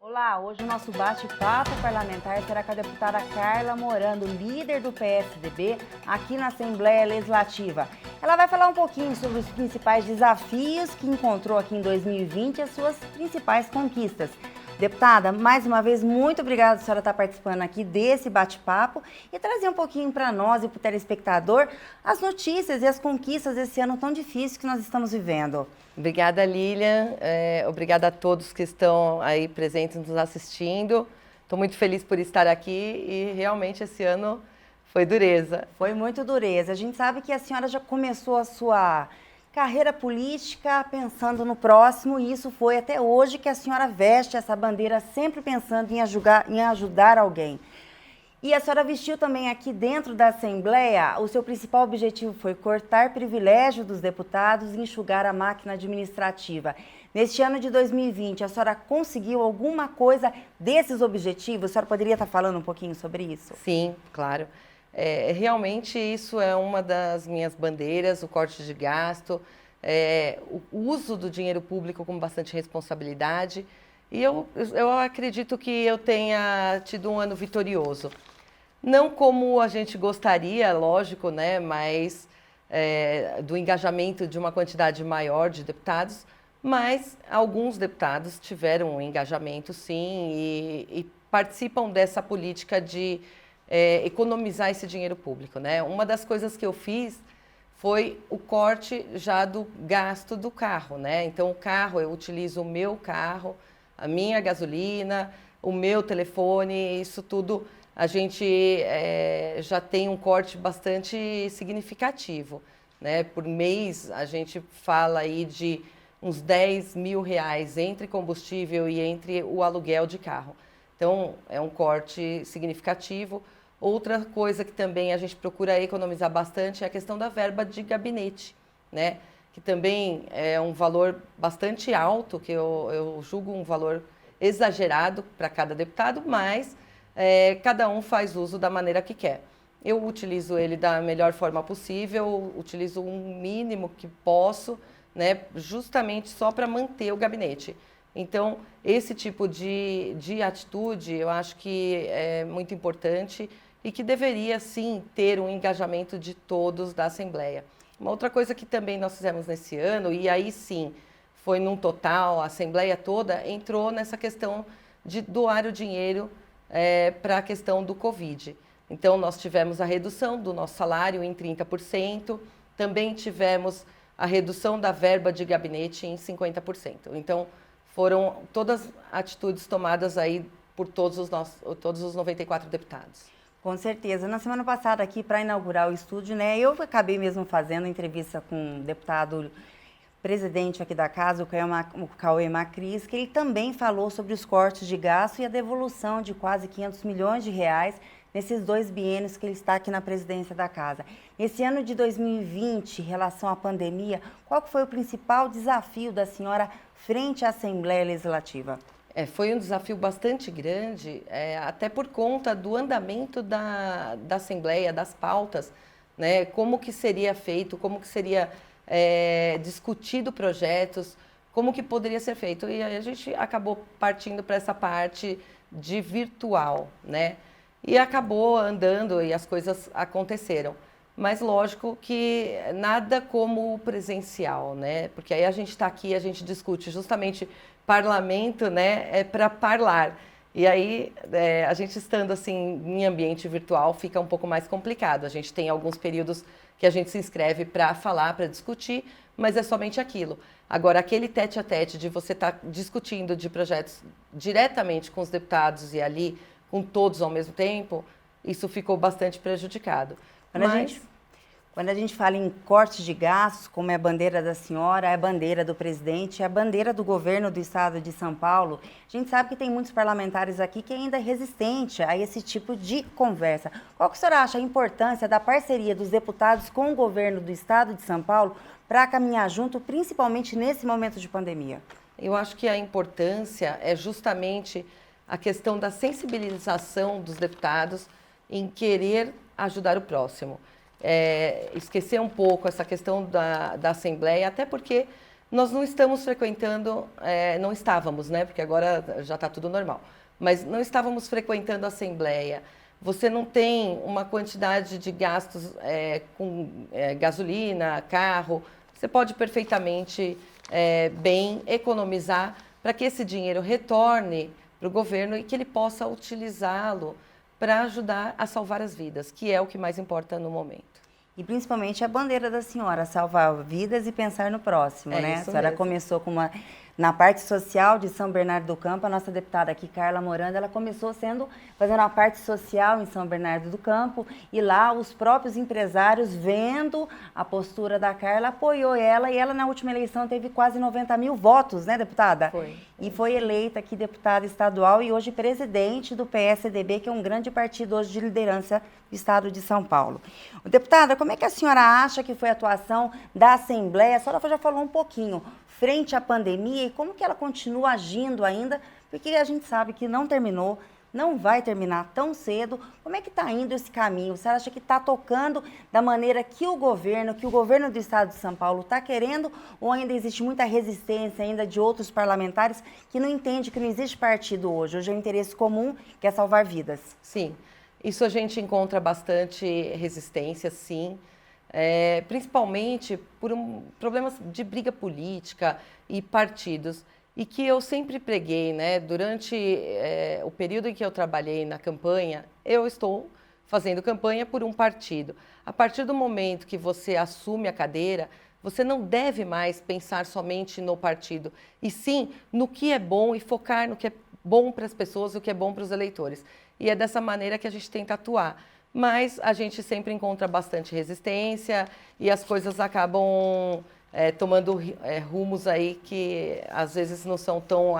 Olá, hoje o nosso bate-papo parlamentar será com a deputada Carla Morando, líder do PSDB, aqui na Assembleia Legislativa. Ela vai falar um pouquinho sobre os principais desafios que encontrou aqui em 2020 e as suas principais conquistas. Deputada, mais uma vez, muito obrigada por a senhora estar participando aqui desse bate-papo e trazer um pouquinho para nós e para o telespectador as notícias e as conquistas desse ano tão difícil que nós estamos vivendo. Obrigada, Lilian. Obrigada a todos que estão aí presentes nos assistindo. Estou muito feliz por estar aqui e realmente esse ano foi dureza. Foi muito dureza. A gente sabe que a senhora já começou a sua carreira política pensando no próximo e isso foi até hoje que a senhora veste essa bandeira sempre pensando em ajudar alguém. E a senhora vestiu também aqui dentro da Assembleia, o seu principal objetivo foi cortar privilégio dos deputados e enxugar a máquina administrativa. Neste ano de 2020, a senhora conseguiu alguma coisa desses objetivos? A senhora poderia estar falando um pouquinho sobre isso? Sim, claro. Realmente isso é uma das minhas bandeiras, o corte de gasto, o uso do dinheiro público com bastante responsabilidade. E eu acredito que eu tenha tido um ano vitorioso. Não como a gente gostaria, lógico, né, mas do engajamento de uma quantidade maior de deputados, mas alguns deputados tiveram um engajamento, sim, e participam dessa política de economizar esse dinheiro público, né? Uma das coisas que eu fiz foi o corte já do gasto do carro, né? Então, o carro, eu utilizo o meu carro, a minha gasolina, o meu telefone, isso tudo a gente já tem um corte bastante significativo, né? Por mês a gente fala aí de uns 10 mil reais entre combustível e entre o aluguel de carro. Então é um corte significativo. Outra coisa que também a gente procura economizar bastante é a questão da verba de gabinete, né? Que também é um valor bastante alto, que eu julgo um valor exagerado para cada deputado, mas cada um faz uso da maneira que quer. Eu utilizo ele da melhor forma possível, utilizo um mínimo que posso, né, justamente só para manter o gabinete. Então, esse tipo de atitude eu acho que é muito importante e que deveria, sim, ter um engajamento de todos da Assembleia. Uma outra coisa que também nós fizemos nesse ano, e aí sim, foi num total, a Assembleia toda entrou nessa questão de doar o dinheiro para a questão do Covid. Então, nós tivemos a redução do nosso salário em 30%, também tivemos a redução da verba de gabinete em 50%. Então, foram todas atitudes tomadas aí por todos os 94 deputados. Com certeza. Na semana passada aqui, para inaugurar o estúdio, né, eu acabei mesmo fazendo entrevista com o deputado presidente aqui da casa, o Cauê Macris, que ele também falou sobre os cortes de gasto e a devolução de quase 500 milhões de reais nesses 2 biênios que ele está aqui na presidência da casa. Nesse ano de 2020, em relação à pandemia, qual foi o principal desafio da senhora frente à Assembleia Legislativa? Foi um desafio bastante grande, até por conta do andamento da Assembleia, das pautas, né? Como que seria feito, como que seria discutido projetos, como que poderia ser feito. E aí a gente acabou partindo para essa parte de virtual, né? E acabou andando e as coisas aconteceram. Mas lógico que nada como o presencial, né? Porque aí a gente está aqui, a gente discute justamente parlamento, né? É para parlar. E aí a gente estando assim em ambiente virtual fica um pouco mais complicado. A gente tem alguns períodos que a gente se inscreve para falar, para discutir, mas é somente aquilo. Agora, aquele tete-a-tete de você estar discutindo de projetos diretamente com os deputados e ali com todos ao mesmo tempo, isso ficou bastante prejudicado. Quando a gente fala em cortes de gastos, como é a bandeira da senhora, é a bandeira do presidente, é a bandeira do governo do estado de São Paulo, a gente sabe que tem muitos parlamentares aqui que ainda é resistente a esse tipo de conversa. Qual que a senhora acha a importância da parceria dos deputados com o governo do estado de São Paulo para caminhar junto, principalmente nesse momento de pandemia? Eu acho que a importância é justamente a questão da sensibilização dos deputados em querer ajudar o próximo. Esquecer um pouco essa questão da Assembleia, até porque nós não estamos frequentando, não estávamos, né? Porque agora já está tudo normal. Mas não estávamos frequentando a Assembleia. Você não tem uma quantidade de gastos com gasolina, carro. Você pode perfeitamente bem economizar para que esse dinheiro retorne para o governo e que ele possa utilizá-lo para ajudar a salvar as vidas, que é o que mais importa no momento. E principalmente a bandeira da senhora, salvar vidas e pensar no próximo, né? A senhora começou com na parte social de São Bernardo do Campo, a nossa deputada aqui, Carla Morando, ela começou fazendo a parte social em São Bernardo do Campo, e lá os próprios empresários, vendo a postura da Carla, apoiou ela, e ela na última eleição teve quase 90 mil votos, né, deputada? Foi. E foi eleita aqui deputada estadual e hoje presidente do PSDB, que é um grande partido hoje de liderança do estado de São Paulo. Deputada, como é que a senhora acha que foi a atuação da Assembleia? A senhora já falou um pouquinho, frente à pandemia, e como que ela continua agindo ainda, porque a gente sabe que não terminou, não vai terminar tão cedo. Como é que está indo esse caminho? Você acha que está tocando da maneira que o governo do estado de São Paulo está querendo, ou ainda existe muita resistência ainda de outros parlamentares que não entendem que não existe partido hoje? Hoje é o interesse comum, que é salvar vidas. Sim, isso a gente encontra bastante resistência, sim. Principalmente por problemas de briga política e partidos, e que eu sempre preguei, né? Durante o período em que eu trabalhei na campanha, eu estou fazendo campanha por um partido. A partir do momento que você assume a cadeira, você não deve mais pensar somente no partido, e sim no que é bom e focar no que é bom para as pessoas, o que é bom para os eleitores. E é dessa maneira que a gente tenta atuar. Mas a gente sempre encontra bastante resistência e as coisas acabam tomando rumos aí que às vezes não são tão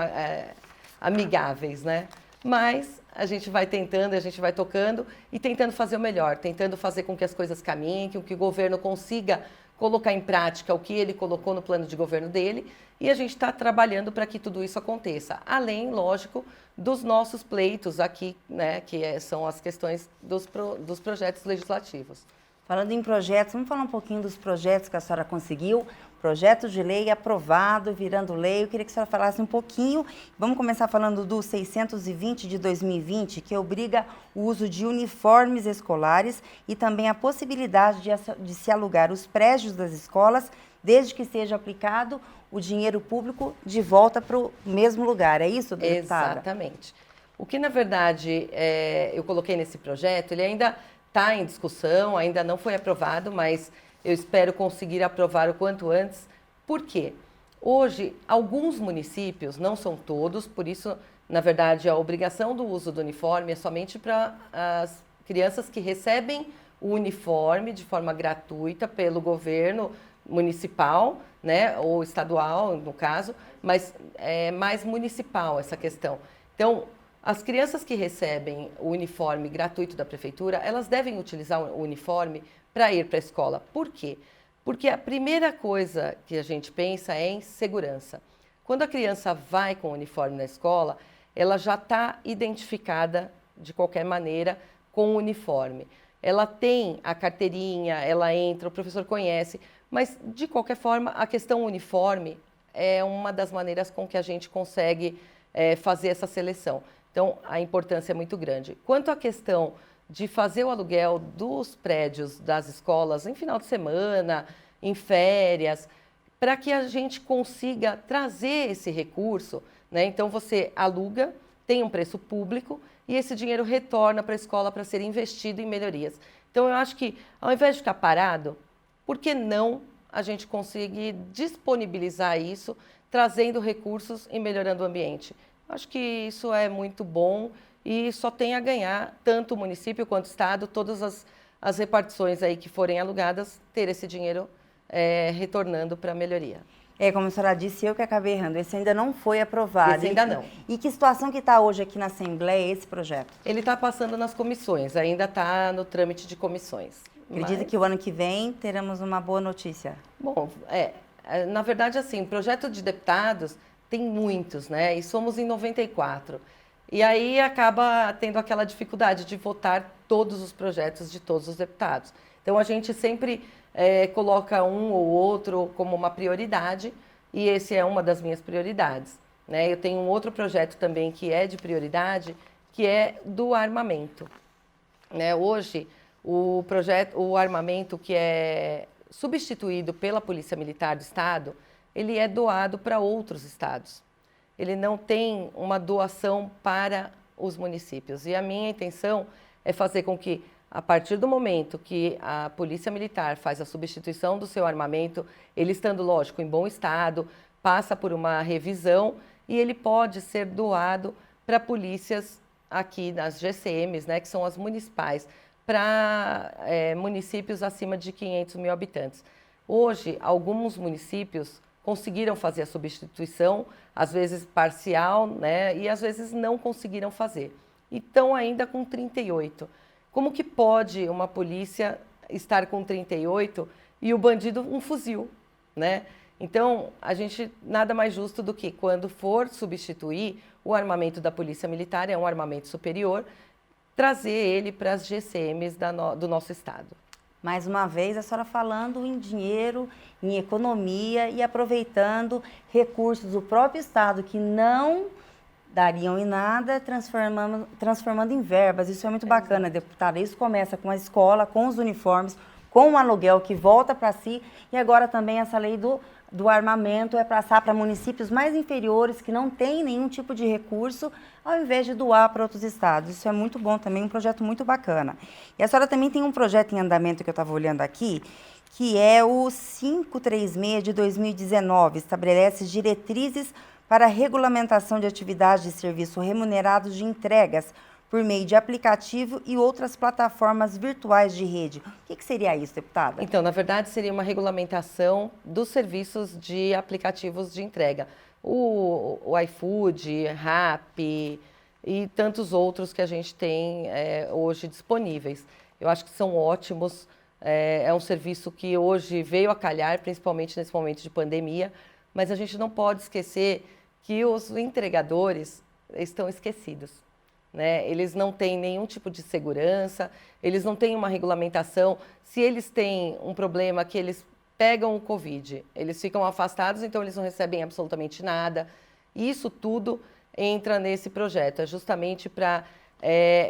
amigáveis, né? Mas a gente vai tentando, a gente vai tocando e tentando fazer o melhor, tentando fazer com que as coisas caminhem, que o governo consiga colocar em prática o que ele colocou no plano de governo dele, e a gente está trabalhando para que tudo isso aconteça. Além, lógico, dos nossos pleitos aqui, né, que são as questões dos projetos legislativos. Falando em projetos, vamos falar um pouquinho dos projetos que a senhora conseguiu. Projeto de lei aprovado, virando lei. Eu queria que a senhora falasse um pouquinho. Vamos começar falando do 620 de 2020, que obriga o uso de uniformes escolares e também a possibilidade de se alugar os prédios das escolas, desde que seja aplicado o dinheiro público de volta para o mesmo lugar. É isso, deputada? Exatamente. O que, na verdade, eu coloquei nesse projeto, ele ainda está em discussão, ainda não foi aprovado, mas eu espero conseguir aprovar o quanto antes. Por quê? Hoje, alguns municípios, não são todos, por isso, na verdade, a obrigação do uso do uniforme é somente para as crianças que recebem o uniforme de forma gratuita pelo governo municipal, né, ou estadual, no caso, mas é mais municipal essa questão. Então, as crianças que recebem o uniforme gratuito da prefeitura, elas devem utilizar o uniforme para ir para a escola. Por quê? Porque a primeira coisa que a gente pensa é em segurança. Quando a criança vai com o uniforme na escola, ela já está identificada, de qualquer maneira, com o uniforme. Ela tem a carteirinha, ela entra, o professor conhece, mas, de qualquer forma, a questão uniforme é uma das maneiras com que a gente consegue fazer essa seleção. Então, a importância é muito grande. Quanto à questão de fazer o aluguel dos prédios das escolas em final de semana, em férias, para que a gente consiga trazer esse recurso, né? Então, você aluga, tem um preço público e esse dinheiro retorna para a escola para ser investido em melhorias. Então, eu acho que, ao invés de ficar parado, por que não a gente conseguir disponibilizar isso, trazendo recursos e melhorando o ambiente? Acho que isso é muito bom e só tem a ganhar, tanto o município quanto o estado, todas as repartições aí que forem alugadas, ter esse dinheiro retornando para a melhoria. Como a senhora disse, eu que acabei errando. Esse ainda não foi aprovado. Esse ainda não. E que situação que está hoje aqui na Assembleia esse projeto? Ele está passando nas comissões, ainda está no trâmite de comissões. Acredita que o ano que vem teremos uma boa notícia? Bom, na verdade, assim, projeto de deputados tem muitos, né? E somos em 94. E aí acaba tendo aquela dificuldade de votar todos os projetos de todos os deputados. Então, a gente sempre coloca um ou outro como uma prioridade, e esse é uma das minhas prioridades, né? Eu tenho um outro projeto também que é de prioridade, que é do armamento, né? Hoje, o armamento que é substituído pela Polícia Militar do Estado, ele é doado para outros estados. Ele não tem uma doação para os municípios. E a minha intenção é fazer com que, a partir do momento que a Polícia Militar faz a substituição do seu armamento, ele estando, lógico, em bom estado, passa por uma revisão e ele pode ser doado para polícias aqui nas GCMs, né, que são as municipais, para municípios acima de 500 mil habitantes. Hoje, alguns municípios conseguiram fazer a substituição, às vezes parcial, né, e às vezes não conseguiram fazer. E estão ainda com 38. Como que pode uma polícia estar com 38 e o bandido um fuzil, né? Então, a gente nada mais justo do que quando for substituir o armamento da Polícia Militar, é um armamento superior, trazer ele para as GCMs do nosso estado. Mais uma vez, a senhora falando em dinheiro, em economia e aproveitando recursos do próprio estado que não dariam em nada, transformando em verbas. Isso é muito bacana, deputada. Isso começa com a escola, com os uniformes, com o aluguel que volta para si, e agora também essa lei do armamento é passar para municípios mais inferiores que não têm nenhum tipo de recurso, ao invés de doar para outros estados. Isso é muito bom também, um projeto muito bacana. E a senhora também tem um projeto em andamento que eu estava olhando aqui, que é o 536 de 2019, estabelece diretrizes para a regulamentação de atividades de serviço remunerados de entregas por meio de aplicativo e outras plataformas virtuais de rede. O que seria isso, deputada? Então, na verdade, seria uma regulamentação dos serviços de aplicativos de entrega. O iFood, Rappi e tantos outros que a gente tem hoje disponíveis. Eu acho que são ótimos. É um serviço que hoje veio a calhar, principalmente nesse momento de pandemia, mas a gente não pode esquecer que os entregadores estão esquecidos, né? Eles não têm nenhum tipo de segurança, eles não têm uma regulamentação. Se eles têm um problema que eles pegam o Covid, eles ficam afastados, então eles não recebem absolutamente nada. Isso tudo entra nesse projeto, é justamente para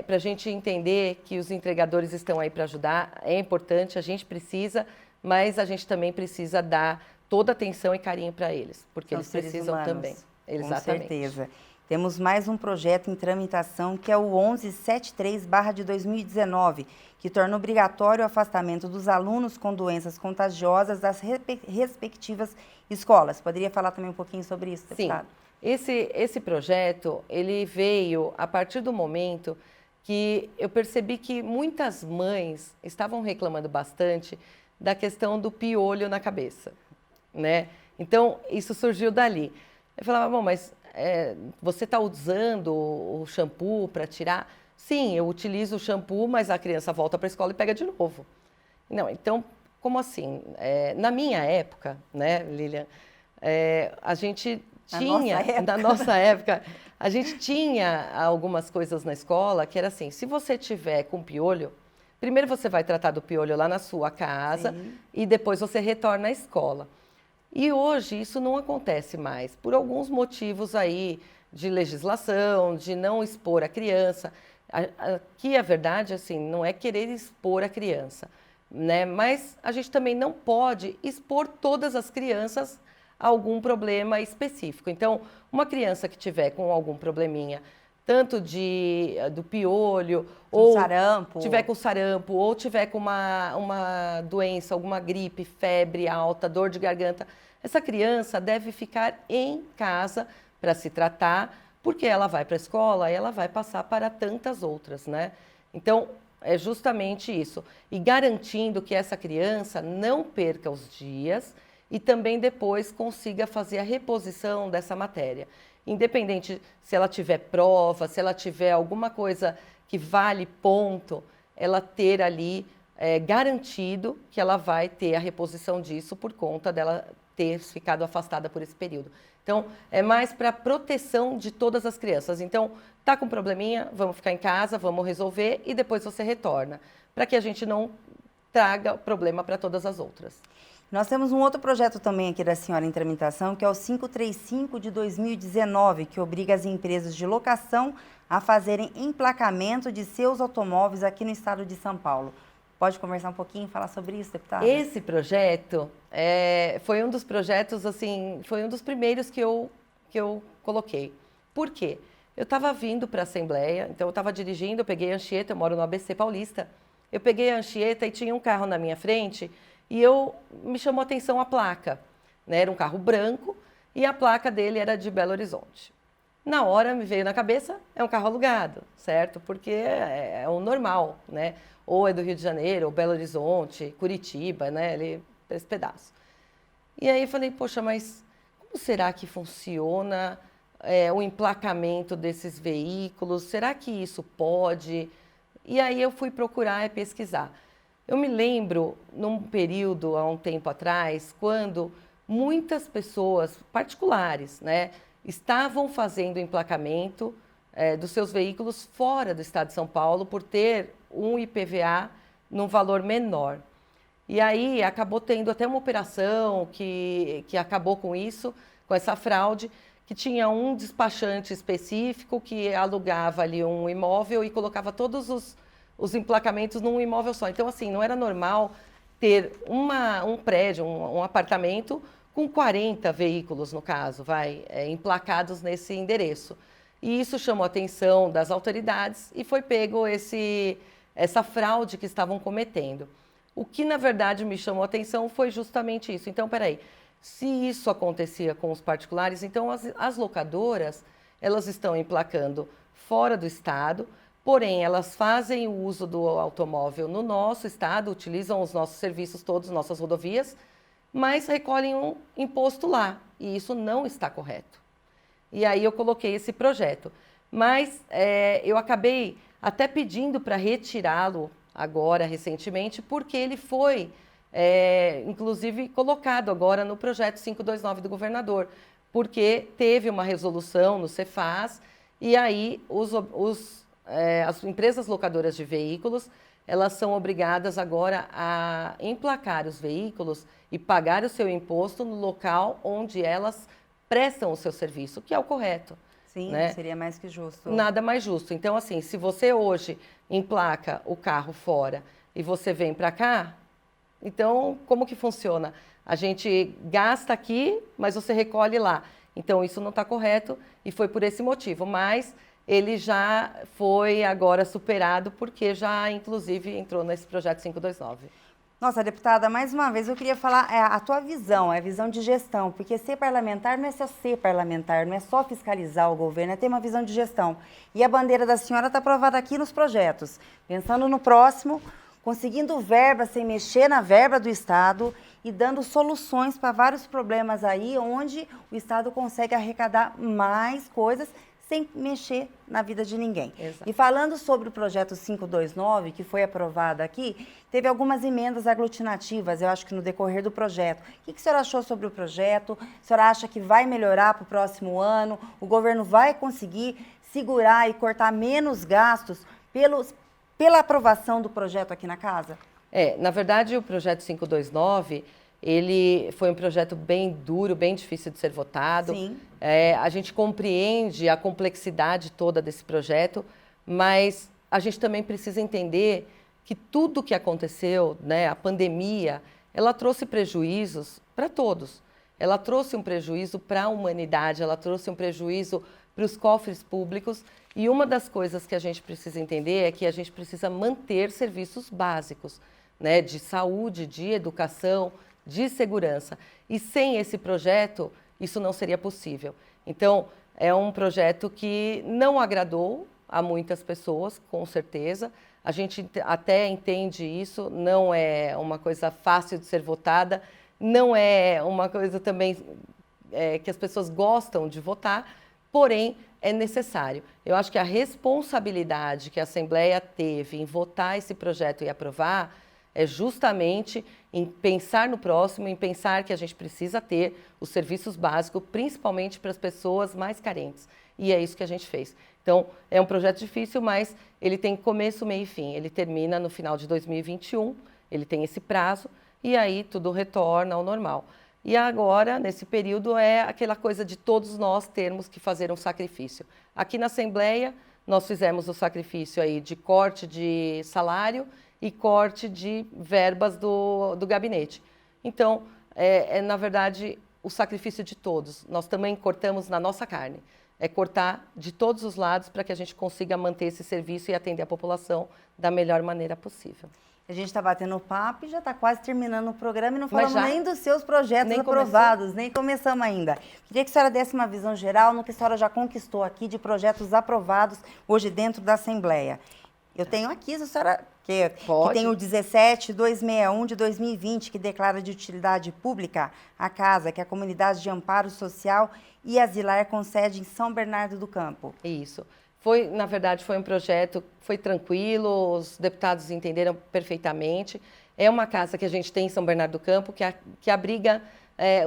a gente entender que os entregadores estão aí para ajudar. É importante, a gente precisa, mas a gente também precisa dar toda atenção e carinho para eles, porque eles precisam também. Exatamente. Com certeza. Temos mais um projeto em tramitação, que é o 1173/2019, que torna obrigatório o afastamento dos alunos com doenças contagiosas das respectivas escolas. Poderia falar também um pouquinho sobre isso, deputada? Sim. Esse projeto, ele veio a partir do momento que eu percebi que muitas mães estavam reclamando bastante da questão do piolho na cabeça, né? Então, isso surgiu dali. Eu falava, bom, mas você está usando o shampoo para tirar? Sim, eu utilizo o shampoo, mas a criança volta para a escola e pega de novo. Não, então, como assim? Na minha época, né, Lilian, a gente tinha, na nossa época, a gente tinha algumas coisas na escola que era assim, se você tiver com piolho, primeiro você vai tratar do piolho lá na sua casa. Sim. E depois você retorna à escola. E hoje isso não acontece mais, por alguns motivos aí de legislação, de não expor a criança. Aqui a verdade, assim, não é querer expor a criança, né? Mas a gente também não pode expor todas as crianças a algum problema específico. Então, uma criança que tiver com algum probleminha, tanto do piolho, ou sarampo. Tiver com sarampo, ou tiver com uma doença, alguma gripe, febre alta, dor de garganta, essa criança deve ficar em casa para se tratar, porque ela vai para a escola e ela vai passar para tantas outras, né? Então, é justamente isso. E garantindo que essa criança não perca os dias e também depois consiga fazer a reposição dessa matéria. Independente se ela tiver prova, se ela tiver alguma coisa que vale ponto, ela ter ali garantido que ela vai ter a reposição disso por conta dela ter ficado afastada por esse período. Então, é mais para proteção de todas as crianças. Então, tá com probleminha, vamos ficar em casa, vamos resolver e depois você retorna. Para que a gente não traga problema para todas as outras. Nós temos um outro projeto também aqui da senhora em tramitação, que é o 535 de 2019, que obriga as empresas de locação a fazerem emplacamento de seus automóveis aqui no estado de São Paulo. Pode conversar um pouquinho e falar sobre isso, deputada? Esse projeto foi um dos projetos, assim, foi um dos primeiros que eu coloquei. Por quê? Eu estava vindo para a Assembleia, então eu estava dirigindo, eu peguei a Anchieta, eu moro no ABC Paulista, eu peguei a Anchieta e tinha um carro na minha frente e me chamou a atenção a placa, né? Era um carro branco e a placa dele era de Belo Horizonte. Na hora me veio na cabeça, é um carro alugado, certo? Porque é o normal, né? Ou é do Rio de Janeiro, ou Belo Horizonte, Curitiba, né? Ali, esse pedaço. E aí eu falei, poxa, mas como será que funciona o emplacamento desses veículos? Será que isso pode? E aí eu fui procurar e pesquisar. Eu me lembro, num período, há um tempo atrás, quando muitas pessoas particulares, né, estavam fazendo o emplacamento dos seus veículos fora do estado de São Paulo por ter um IPVA num valor menor. E aí acabou tendo até uma operação que acabou com isso, com essa fraude, que tinha um despachante específico que alugava ali um imóvel e colocava todos os emplacamentos num imóvel só. Então, assim, não era normal ter um prédio, um apartamento com 40 veículos, no caso, emplacados nesse endereço. E isso chamou a atenção das autoridades e foi pego essa fraude que estavam cometendo. O que, na verdade, me chamou a atenção foi justamente isso. Então, peraí, se isso acontecia com os particulares, então as locadoras, elas estão emplacando fora do estado, porém, elas fazem o uso do automóvel no nosso estado, utilizam os nossos serviços todos, nossas rodovias, mas recolhem um imposto lá, e isso não está correto. E aí eu coloquei esse projeto. Mas eu acabei até pedindo para retirá-lo agora, recentemente, porque ele foi, inclusive, colocado agora no projeto 529 do governador, porque teve uma resolução no Cefaz, e aí as empresas locadoras de veículos, elas são obrigadas agora a emplacar os veículos e pagar o seu imposto no local onde elas prestam o seu serviço, que é o correto. Sim, né? Seria mais que justo. Nada mais justo. Então, assim, se você hoje emplaca o carro fora e você vem para cá, então, como que funciona? A gente gasta aqui, mas você recolhe lá. Então, isso não está correto e foi por esse motivo. Mas ele já foi agora superado porque já, inclusive, entrou nesse projeto 529. Nossa, deputada, mais uma vez eu queria falar a tua visão, a visão de gestão, porque ser parlamentar não é só ser parlamentar, não é só fiscalizar o governo, é ter uma visão de gestão. E a bandeira da senhora está aprovada aqui nos projetos, pensando no próximo, conseguindo verba sem mexer na verba do Estado e dando soluções para vários problemas aí, onde o Estado consegue arrecadar mais coisas sem mexer na vida de ninguém. Exato. E falando sobre o projeto 529, que foi aprovado aqui, teve algumas emendas aglutinativas, eu acho que no decorrer do projeto. O que a senhora achou sobre o projeto? A senhora acha que vai melhorar para o próximo ano? O governo vai conseguir segurar e cortar menos gastos pela aprovação do projeto aqui na casa? Na verdade, o projeto 529... ele foi um projeto bem duro, bem difícil de ser votado. Sim. A gente compreende a complexidade toda desse projeto, mas a gente também precisa entender que tudo o que aconteceu, né, a pandemia, ela trouxe prejuízos para todos. Ela trouxe um prejuízo para a humanidade, ela trouxe um prejuízo para os cofres públicos. E uma das coisas que a gente precisa entender é que a gente precisa manter serviços básicos, né, de saúde, de educação, de segurança. E sem esse projeto, isso não seria possível. Então, é um projeto que não agradou a muitas pessoas, com certeza. A gente até entende isso, não é uma coisa fácil de ser votada, não é uma coisa também que as pessoas gostam de votar, porém, é necessário. Eu acho que a responsabilidade que a Assembleia teve em votar esse projeto e aprovar é justamente em pensar no próximo, em pensar que a gente precisa ter os serviços básicos, principalmente para as pessoas mais carentes. E é isso que a gente fez. Então, é um projeto difícil, mas ele tem começo, meio e fim. Ele termina no final de 2021 ele tem esse prazo e aí tudo retorna ao normal. E agora, nesse período, é aquela coisa de todos nós termos que fazer um sacrifício. Aqui na Assembleia, nós fizemos o sacrifício aí de corte de salário e corte de verbas do gabinete. Então, na verdade, o sacrifício de todos. Nós também cortamos na nossa carne. É cortar de todos os lados para que a gente consiga manter esse serviço e atender a população da melhor maneira possível. A gente está batendo papo e já está quase terminando o programa e não falamos já? nem dos seus projetos Nem aprovados, começou? nem começamos ainda. Queria que a senhora desse uma visão geral no que a senhora já conquistou aqui de projetos aprovados hoje dentro da Assembleia. Eu tenho aqui, se a senhora quer, que tem o 17261 de 2020, que declara de utilidade pública a casa, que é a Comunidade de Amparo Social e Asilar com sede em São Bernardo do Campo. Isso. Na verdade, foi um projeto, foi tranquilo, os deputados entenderam perfeitamente. É uma casa que a gente tem em São Bernardo do Campo, que abriga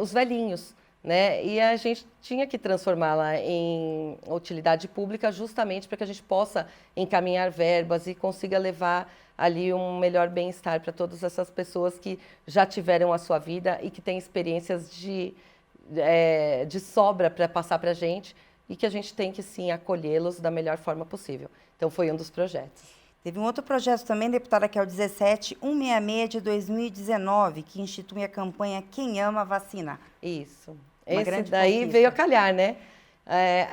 os velhinhos, né? E a gente tinha que transformá-la em utilidade pública justamente para que a gente possa encaminhar verbas e consiga levar ali um melhor bem-estar para todas essas pessoas que já tiveram a sua vida e que têm experiências de sobra para passar para a gente, e que a gente tem que, sim, acolhê-los da melhor forma possível. Então, foi um dos projetos. Teve um outro projeto também, deputada, que é o 17166 de 2019, que institui a campanha Quem Ama Vacina. Isso. Uma Esse grande daí conquista. veio a calhar, né?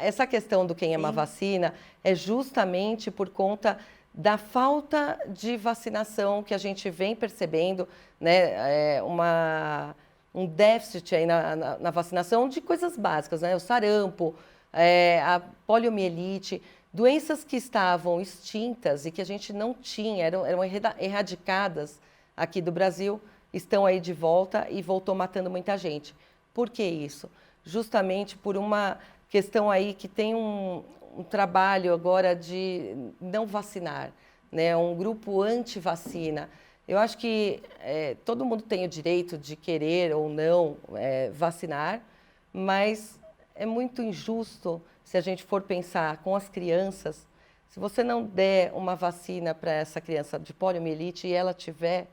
Essa questão do Quem Ama Vacina é justamente por conta da falta de vacinação que a gente vem percebendo, né? Um déficit aí na vacinação de coisas básicas, né? O sarampo, a poliomielite, doenças que estavam extintas e que a gente não tinha, eram erradicadas aqui do Brasil, estão aí de volta e voltou matando muita gente. Por que isso? Justamente por uma questão aí que tem um trabalho agora de não vacinar, né? Um grupo anti-vacina. Eu acho que todo mundo tem o direito de querer ou não vacinar, mas é muito injusto se a gente for pensar com as crianças. Se você não der uma vacina para essa criança de poliomielite e ela tiver,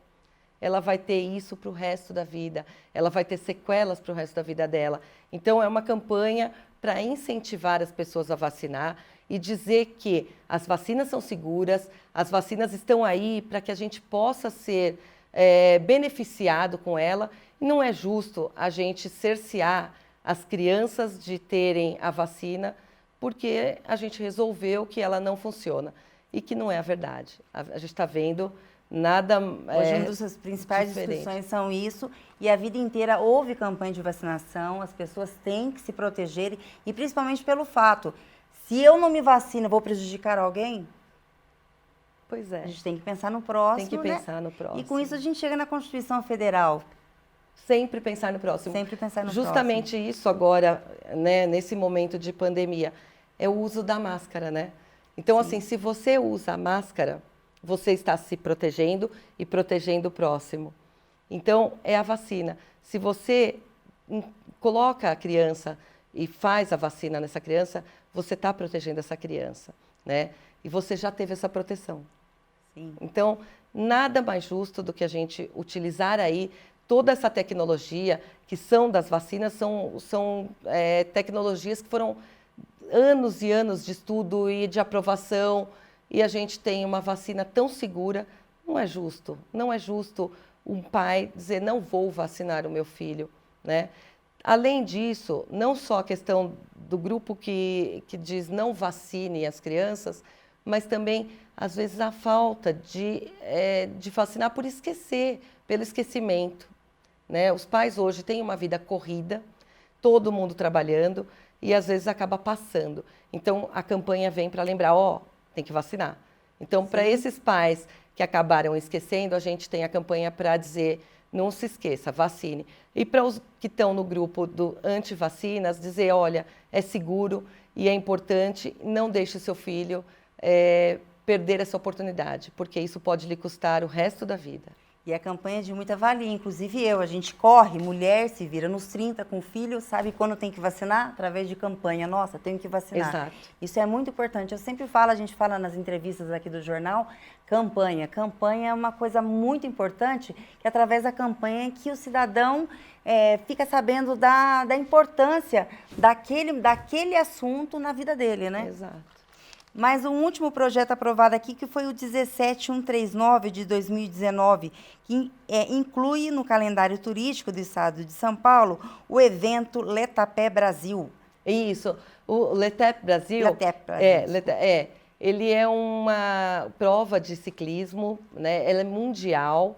ela vai ter isso para o resto da vida, ela vai ter sequelas para o resto da vida dela. Então, é uma campanha para incentivar as pessoas a vacinar e dizer que as vacinas são seguras, as vacinas estão aí para que a gente possa ser beneficiado com ela. E não é justo a gente cercear as crianças de terem a vacina porque a gente resolveu que ela não funciona e que não é a verdade. A gente está vendo nada Hoje, uma das principais discussões são isso, e a vida inteira houve campanha de vacinação, as pessoas têm que se proteger, e principalmente pelo fato, se eu não me vacino, vou prejudicar alguém? Pois é. A gente tem que pensar no próximo, tem que pensar no próximo. E com isso a gente chega na Constituição Federal. Sempre pensar no próximo. Sempre pensar no Justamente próximo. isso agora, né, nesse momento de pandemia, é o uso da máscara, né? Então, assim, se você usa a máscara, você está se protegendo e protegendo o próximo. Então, é a vacina. Se você coloca a criança e faz a vacina nessa criança, você está protegendo essa criança, né? E você já teve essa proteção. Sim. Então, nada mais justo do que a gente utilizar aí toda essa tecnologia que são das vacinas, são tecnologias que foram anos e anos de estudo e de aprovação, e a gente tem uma vacina tão segura. Não é justo um pai dizer não vou vacinar o meu filho, né? Além disso, não só a questão do grupo que diz não vacine as crianças, mas também, às vezes, a falta de vacinar por esquecer, pelo esquecimento, né? Os pais hoje têm uma vida corrida, todo mundo trabalhando, e às vezes acaba passando. Então, a campanha vem para lembrar, tem que vacinar. Então, para esses pais que acabaram esquecendo, a gente tem a campanha para dizer, não se esqueça, vacine. E para os que estão no grupo do anti-vacinas, dizer, olha, é seguro e é importante, não deixe seu filho perder essa oportunidade, porque isso pode lhe custar o resto da vida. E a campanha é de muita valia, inclusive a gente corre, mulher se vira nos 30 com filho, sabe quando tem que vacinar? Através de campanha, nossa, tenho que vacinar. Exato. Isso é muito importante, eu sempre falo, a gente fala nas entrevistas aqui do jornal, campanha é uma coisa muito importante, que através da campanha que o cidadão fica sabendo da importância daquele assunto na vida dele, né? Exato. Mas um último projeto aprovado aqui, que foi o 17139 de 2019, que inclui no calendário turístico do estado de São Paulo o evento Letapé Brasil. Isso, o Letap Brasil, ele é uma prova de ciclismo, né? Ela é mundial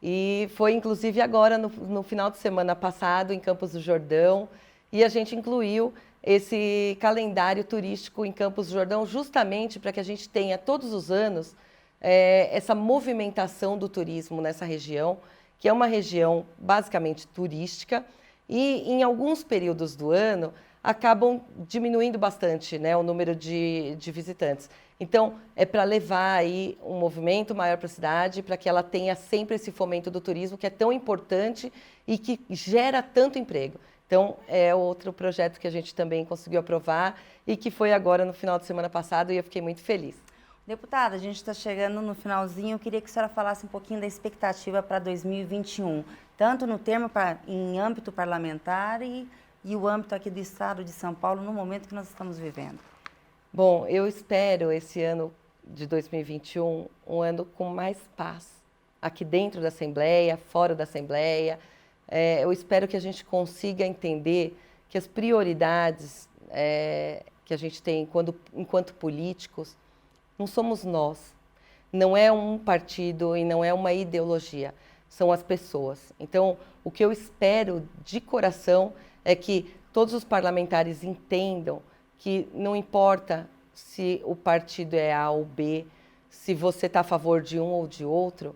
e foi inclusive agora no final de semana passado em Campos do Jordão, e a gente incluiu esse calendário turístico em Campos do Jordão justamente para que a gente tenha todos os anos essa movimentação do turismo nessa região, que é uma região basicamente turística, e em alguns períodos do ano acabam diminuindo bastante, né, o número de visitantes. Então, é para levar aí um movimento maior para a cidade, para que ela tenha sempre esse fomento do turismo, que é tão importante e que gera tanto emprego. Então, é outro projeto que a gente também conseguiu aprovar e que foi agora no final de semana passado, e eu fiquei muito feliz. Deputada, a gente está chegando no finalzinho, eu queria que a senhora falasse um pouquinho da expectativa para 2021, tanto no em âmbito parlamentar e o âmbito aqui do estado de São Paulo, no momento que nós estamos vivendo. Bom, eu espero esse ano de 2021 um ano com mais paz, aqui dentro da Assembleia, fora da Assembleia. Eu espero que a gente consiga entender que as prioridades que a gente tem enquanto políticos não somos nós, não é um partido e não é uma ideologia, são as pessoas. Então, o que eu espero de coração é que todos os parlamentares entendam que não importa se o partido é A ou B, se você está a favor de um ou de outro,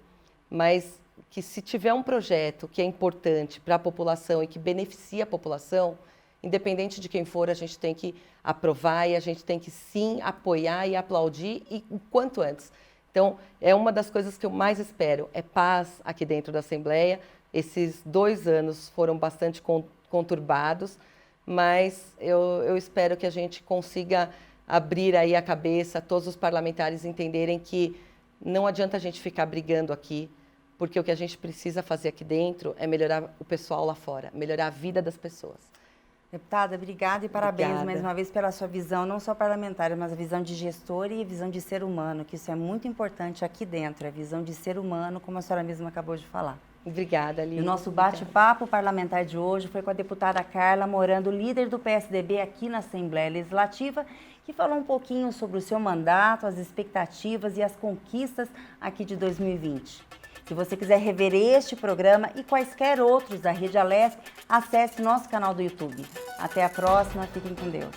mas que se tiver um projeto que é importante para a população e que beneficia a população, independente de quem for, a gente tem que aprovar e a gente tem que sim apoiar e aplaudir e o quanto antes. Então, é uma das coisas que eu mais espero, é paz aqui dentro da Assembleia. Esses 2 anos foram bastante conturbados, mas eu espero que a gente consiga abrir aí a cabeça, todos os parlamentares entenderem que não adianta a gente ficar brigando aqui, porque o que a gente precisa fazer aqui dentro é melhorar o pessoal lá fora, melhorar a vida das pessoas. Deputada, obrigada e parabéns Obrigada. mais uma vez pela sua visão, não só parlamentar, mas a visão de gestor e a visão de ser humano, que isso é muito importante aqui dentro, a visão de ser humano, como a senhora mesma acabou de falar. Obrigada, Lívia. E o nosso bate-papo parlamentar de hoje foi com a deputada Carla Morando, líder do PSDB aqui na Assembleia Legislativa, que falou um pouquinho sobre o seu mandato, as expectativas e as conquistas aqui de 2020. Se você quiser rever este programa e quaisquer outros da Rede Alesp, acesse nosso canal do YouTube. Até a próxima, fiquem com Deus.